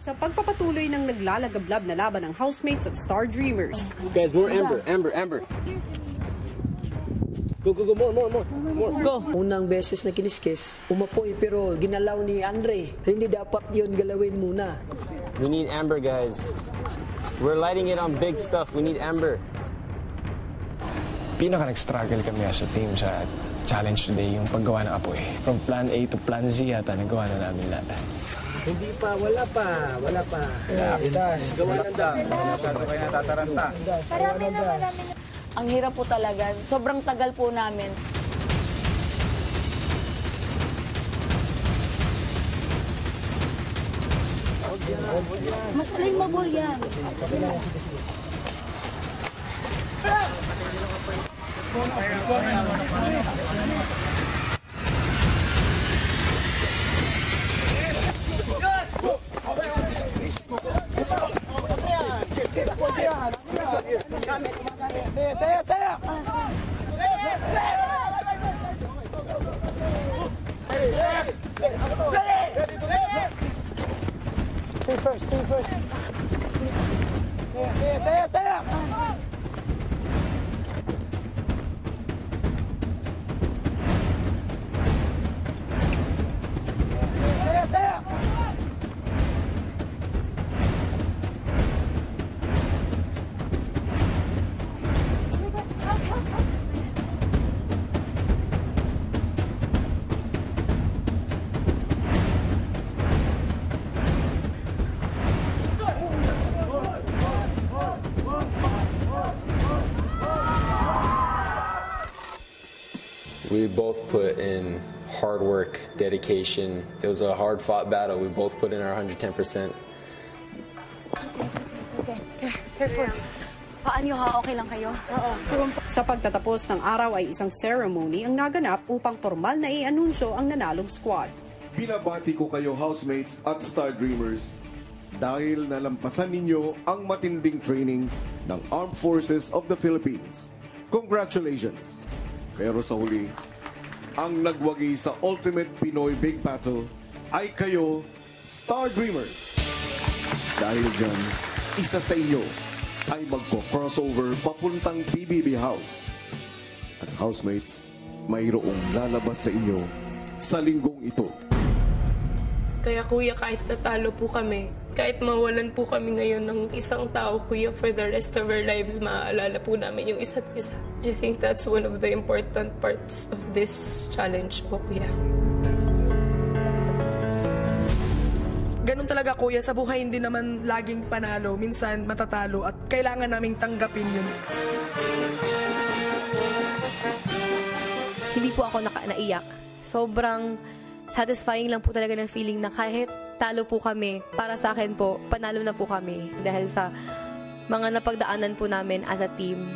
Sa pagpapatuloy ng naglalagablab na laban ng housemates at Star Dreamers. Guys, more Amber. Go, more. Go. Unang beses na kiniskis, umapoy pero ginalaw ni Andre. Hindi dapat yun galawin muna. We need Amber, guys. We're lighting it on big stuff. We need Amber. Nag-struggle kami as a team sa challenge today, yung paggawa ng apoy. From plan A to plan Z yata, nagawa na namin lahat. Hindi pa, wala pa. Gawa ng dam. Kaya natataranta. Marami naman. Ang hirap po talaga. Sobrang tagal po namin. Mas flammable yan. Stay first. We both put in hard work, dedication. It was a hard-fought battle. We both put in our 110%. Careful. Paano ha? Okay lang kayo? Sa pagtatapos ng araw ay isang ceremony ang naganap upang formal na i-anunsyo ang nanalong squad. Binabati ko kayo housemates at Star Dreamers dahil nalampasan ninyo ang matinding training ng Armed Forces of the Philippines. Congratulations! Pero sa huli, ang nagwagi sa Ultimate Pinoy Big Battle ay kayo, Star Dreamers. Dahil dyan, isa sa inyo ay magpo-crossover papuntang PBB House. At housemates, mayroong lalabas sa inyo sa linggong ito. Kaya kuya, kahit natalo po kami, kahit mawalan po kami ngayon ng isang tao, kuya, for the rest of our lives, maaalala po namin yung isa't isa. I think that's one of the important parts of this challenge po, kuya. Ganun talaga, kuya. Sa buhay hindi naman laging panalo. Minsan matatalo at kailangan naming tanggapin yun. Hindi po ako naiyak. Sobrang satisfying lang po talaga ng feeling na kahit talo po kami, para sa akin po, panalo na po kami dahil sa mga napagdaanan po namin as a team.